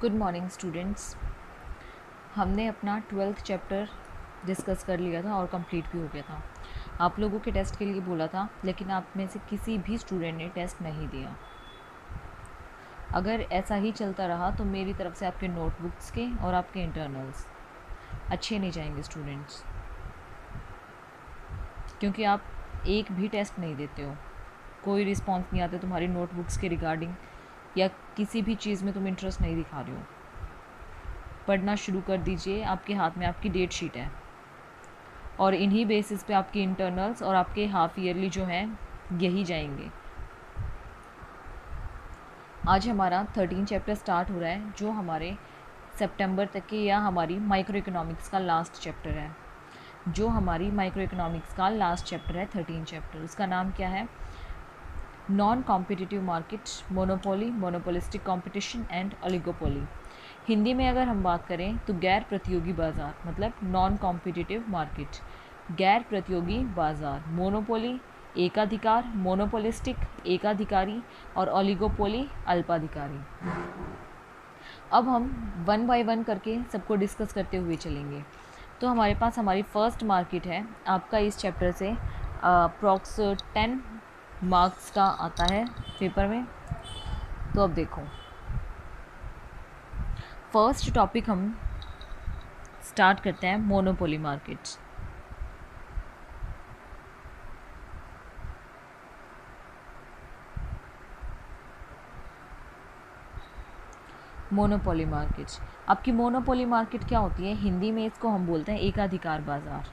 Good morning students. हमने अपना 12th chapter discuss कर लिया था और कंप्लीट भी हो गया था। आप लोगों के टेस्ट के लिए बोला था, लेकिन आप में से किसी भी स्टूडेंट ने टेस्ट नहीं दिया। अगर ऐसा ही चलता रहा तो मेरी तरफ से आपके नोटबुक्स के और आपके इंटरनल्स अच्छे नहीं जाएंगे स्टूडेंट्स, क्योंकि आप एक भी टेस्ट नहीं देते हो, कोई रिस्पॉन्स नहीं आता तुम्हारी नोटबुक्स के रिगार्डिंग, या किसी भी चीज़ में तुम इंटरेस्ट नहीं दिखा रहे हो। पढ़ना शुरू कर दीजिए। आपके हाथ में आपकी डेट शीट है और इन्हीं बेसिस पे आपके इंटरनल्स और आपके हाफ ईयरली जो हैं यही जाएंगे। आज हमारा 13 चैप्टर स्टार्ट हो रहा है, जो हमारे सितंबर तक के या हमारी माइक्रो इकोनॉमिक्स का लास्ट चैप्टर है। जो हमारी माइक्रो इकोनॉमिक्स का लास्ट चैप्टर है 13 चैप्टर, उसका नाम क्या है? Non competitive market, monopoly, monopolistic competition and oligopoly. Hindi में अगर हम बात करें तो गैर प्रतियोगी बाज़ार, मतलब नॉन कॉम्पिटिटिव मार्केट, गैर प्रतियोगी बाज़ार, मोनोपोली एकाधिकार, मोनोपोलिस्टिक एकाधिकारी और ओलिगोपोली अल्पाधिकारी। अब हम वन बाय वन करके सबको डिस्कस करते हुए चलेंगे। तो हमारे पास हमारी फर्स्ट मार्केट है। आपका इस चैप्टर से अप्रॉक्स 10 मार्क्स का आता है पेपर में। तो अब देखो, फर्स्ट टॉपिक हम स्टार्ट करते हैं मोनोपोली मार्केट। मोनोपोली मार्केट, आपकी मोनोपोली मार्केट क्या होती है? हिंदी में इसको हम बोलते हैं एकाधिकार बाजार।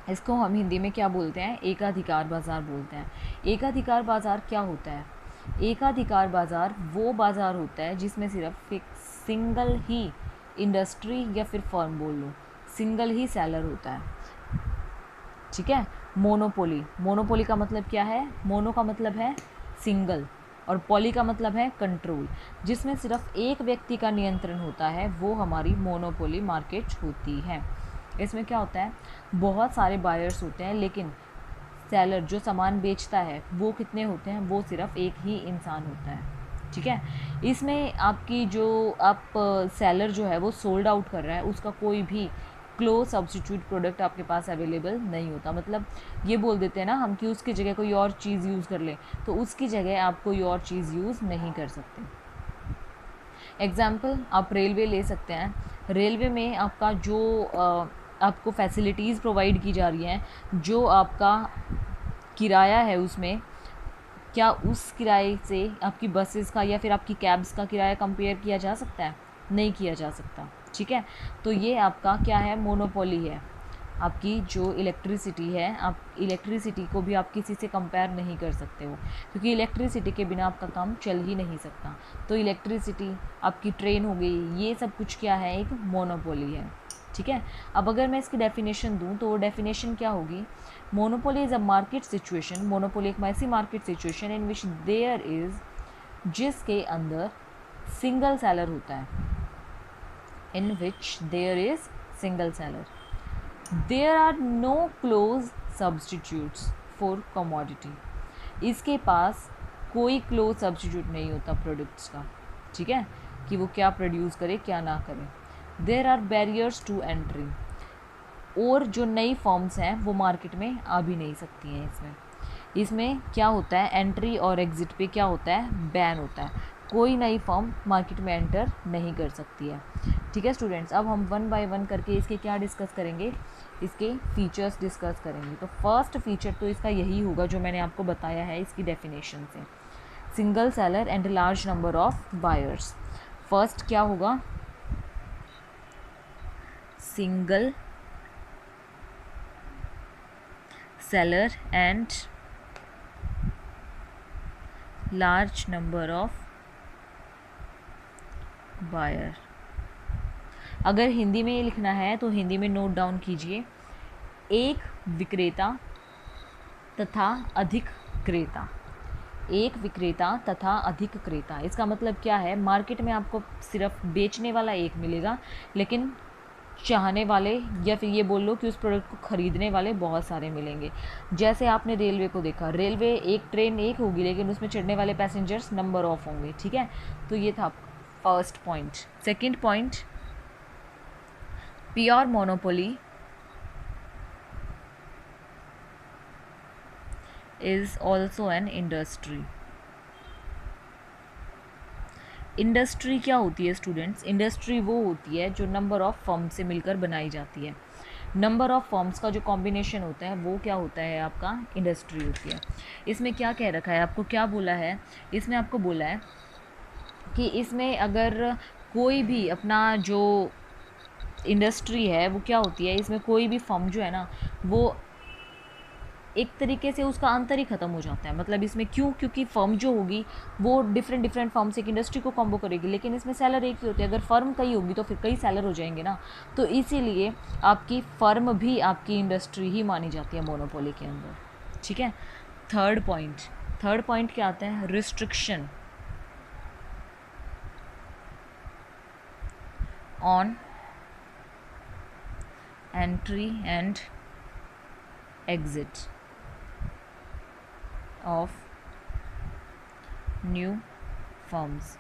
इसको हम हिंदी में क्या बोलते हैं? एकाधिकार बाजार बोलते हैं। एकाधिकार बाजार क्या होता है? एकाधिकार बाजार वो बाजार होता है जिसमें सिर्फ एक सिंगल ही इंडस्ट्री या फिर फर्म बोल लो, सिंगल ही सेलर होता है। ठीक है। मोनोपोली, मोनोपोली का मतलब क्या है? मोनो का मतलब है सिंगल और पॉली का मतलब है कंट्रोल। जिसमें सिर्फ एक व्यक्ति का नियंत्रण होता है, वो हमारी मोनोपोली मार्केट होती है। इसमें क्या होता है? बहुत सारे बायर्स होते हैं, लेकिन सेलर जो सामान बेचता है वो कितने होते हैं? वो सिर्फ एक ही इंसान होता है। ठीक है। इसमें आपकी जो आप सेलर जो है वो सोल्ड आउट कर रहा है, उसका कोई भी क्लोज सब्स्टिट्यूट प्रोडक्ट आपके पास अवेलेबल नहीं होता। मतलब ये बोल देते हैं ना हम कि उसकी जगह कोई और चीज़ यूज़ कर ले, तो उसकी जगह आप कोई और चीज़ यूज़ नहीं कर सकते। एग्जाम्पल आप रेलवे ले सकते हैं। रेलवे में आपका जो आपको फैसिलिटीज़ प्रोवाइड की जा रही हैं, जो आपका किराया है उसमें, क्या उस किराए से आपकी बसेस का या फिर आपकी कैब्स का किराया कंपेयर किया जा सकता है? नहीं किया जा सकता। ठीक है। तो ये आपका क्या है? मोनोपोली है। आपकी जो इलेक्ट्रिसिटी है, आप इलेक्ट्रिसिटी को भी आप किसी से कंपेयर नहीं कर सकते हो, क्योंकि इलेक्ट्रिसिटी के बिना आपका काम चल ही नहीं सकता। तो इलेक्ट्रिसिटी, आपकी ट्रेन हो गई, ये सब कुछ क्या है? एक मोनोपोली है। ठीक है। अब अगर मैं इसकी डेफिनेशन दूं तो वो डेफिनेशन क्या होगी? Monopoly is a market situation, monopoly एक ऐसी market situation in which there is, जिसके अंदर सिंगल सेलर होता है, in which there is single seller, there are no close substitutes for commodity. इसके पास कोई क्लोज सब्सटीट्यूट नहीं होता प्रोडक्ट्स का। ठीक है, कि वो क्या प्रोड्यूस करे क्या ना करे। There are barriers to entry, और जो नई फॉर्म्स हैं वो मार्केट में आ भी नहीं सकती हैं। इसमें क्या होता है? एंट्री और एग्ज़िट पे क्या होता है? बैन होता है। कोई नई फॉर्म मार्केट में एंटर नहीं कर सकती है। ठीक है स्टूडेंट्स, अब हम वन बाय वन करके इसके क्या डिस्कस करेंगे? इसके फीचर्स डिस्कस करेंगे। तो फर्स्ट फीचर तो इसका यही होगा जो मैंने आपको बताया है इसकी डेफिनेशन से, single seller and large number of buyers. First क्या होगा? Single seller and large number of buyer। अगर हिंदी में लिखना है तो हिंदी में नोट डाउन कीजिए, एक विक्रेता तथा अधिक क्रेता। एक विक्रेता तथा अधिक क्रेता, इसका मतलब क्या है? मार्केट में आपको सिर्फ बेचने वाला एक मिलेगा, लेकिन चाहने वाले या फिर ये बोल लो कि उस प्रोडक्ट को ख़रीदने वाले बहुत सारे मिलेंगे। जैसे आपने रेलवे को देखा, रेलवे एक ट्रेन एक होगी लेकिन उसमें चढ़ने वाले पैसेंजर्स नंबर ऑफ होंगे, ठीक है। तो ये था first point. Second point, pure monopoly is also an industry. Industry क्या होती है स्टूडेंट्स? इंडस्ट्री वो होती है जो नंबर ऑफ़ फर्म से मिलकर बनाई जाती है। नंबर ऑफ़ फर्म्स का जो कॉम्बिनेशन होता है वो क्या होता है? आपका इंडस्ट्री होती है। इसमें क्या कह रखा है, आपको क्या बोला है? इसमें आपको बोला है कि इसमें अगर कोई भी अपना जो इंडस्ट्री है वो क्या होती है, इसमें कोई भी फर्म जो है ना वो एक तरीके से उसका अंतर ही ख़त्म हो जाता है। मतलब इसमें क्यों? क्योंकि फर्म जो होगी वो डिफरेंट फर्म से एक इंडस्ट्री को कॉम्बो करेगी, लेकिन इसमें सेलर एक ही होते हैं। अगर फर्म कई होगी तो फिर कई सेलर हो जाएंगे ना, तो इसीलिए आपकी फर्म भी आपकी इंडस्ट्री ही मानी जाती है मोनोपोली के अंदर, ठीक है। थर्ड पॉइंट क्या आता है? Restriction on entry and exit of new firms.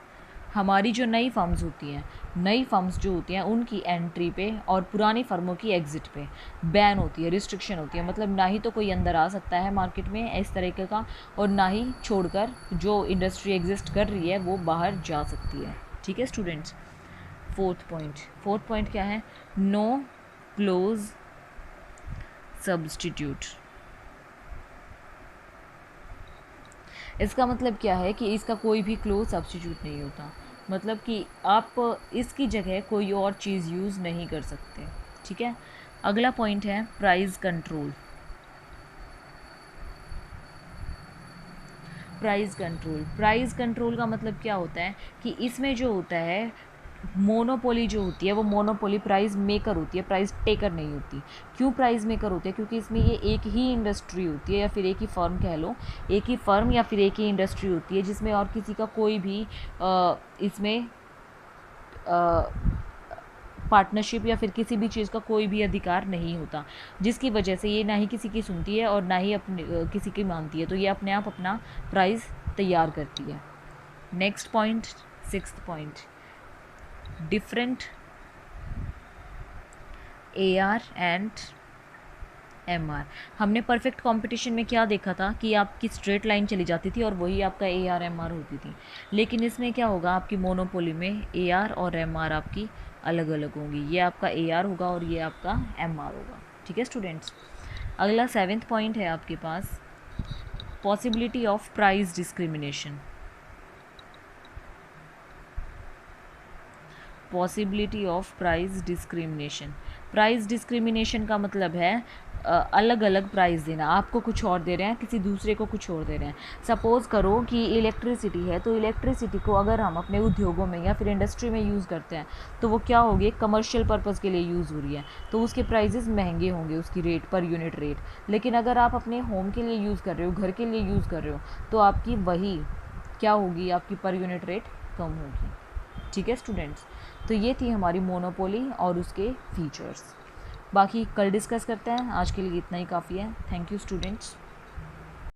हमारी जो नई फर्म्स होती हैं, नई फर्म्स जो होती हैं उनकी एंट्री पे और पुरानी फर्मों की एग्ज़िट पे बैन होती है, रिस्ट्रिक्शन होती है। मतलब ना ही तो कोई अंदर आ सकता है मार्केट में इस तरीके का, और ना ही छोड़कर जो इंडस्ट्री एग्जिस्ट कर रही है वो बाहर जा सकती है, ठीक है स्टूडेंट्स। फोर्थ पॉइंट क्या है? No close substitute. इसका मतलब क्या है कि इसका कोई भी क्लोज सब्स्टिट्यूट नहीं होता। मतलब कि आप इसकी जगह कोई और चीज़ यूज़ नहीं कर सकते, ठीक है। अगला पॉइंट है प्राइस कंट्रोल। प्राइस कंट्रोल का मतलब क्या होता है कि इसमें जो होता है मोनोपोली जो होती है वो मोनोपोली प्राइस मेकर होती है, प्राइस टेकर नहीं होती। क्यों प्राइस मेकर होती है? क्योंकि इसमें ये एक ही इंडस्ट्री होती है या फिर एक ही फर्म कह लो, एक ही फर्म या फिर एक ही इंडस्ट्री होती है जिसमें और किसी का कोई भी इसमें पार्टनरशिप या फिर किसी भी चीज़ का कोई भी अधिकार नहीं होता, जिसकी वजह से ये ना ही किसी की सुनती है और ना ही अपने किसी की मानती है। तो ये अपने आप अपना प्राइस तैयार करती है। Next point, sixth point, different AR and MR। हमने परफेक्ट कंपटीशन में क्या देखा था कि आपकी स्ट्रेट लाइन चली जाती थी और वही आपका AR MR होती थी। लेकिन इसमें क्या होगा, आपकी मोनोपोली में AR और MR आपकी अलग अलग होंगी। ये आपका AR होगा और ये आपका MR होगा, ठीक है स्टूडेंट्स। अगला 7th पॉइंट है आपके पास, possibility of price discrimination. Possibility of price discrimination का मतलब है अलग अलग प्राइस देना। आपको कुछ और दे रहे हैं, किसी दूसरे को कुछ और दे रहे हैं। सपोज़ करो कि इलेक्ट्रिसिटी है, तो इलेक्ट्रिसिटी को अगर हम अपने उद्योगों में या फिर इंडस्ट्री में यूज़ करते हैं तो वो क्या होगी, कमर्शियल पर्पज़ के लिए यूज़ हो रही है, तो उसके प्राइजेज़ महंगे होंगे, उसकी रेट पर यूनिट रेट। लेकिन अगर आप अपने होम के लिए यूज़ कर रहे हो, घर के लिए यूज़ कर रहे हो, तो आपकी वही क्या होगी, आपकी पर यूनिट रेट कम होगी, ठीक है स्टूडेंट्स। तो ये थी हमारी मोनोपोली और उसके फीचर्स। बाकी कल डिस्कस करते हैं, आज के लिए इतना ही काफ़ी है। Thank you students.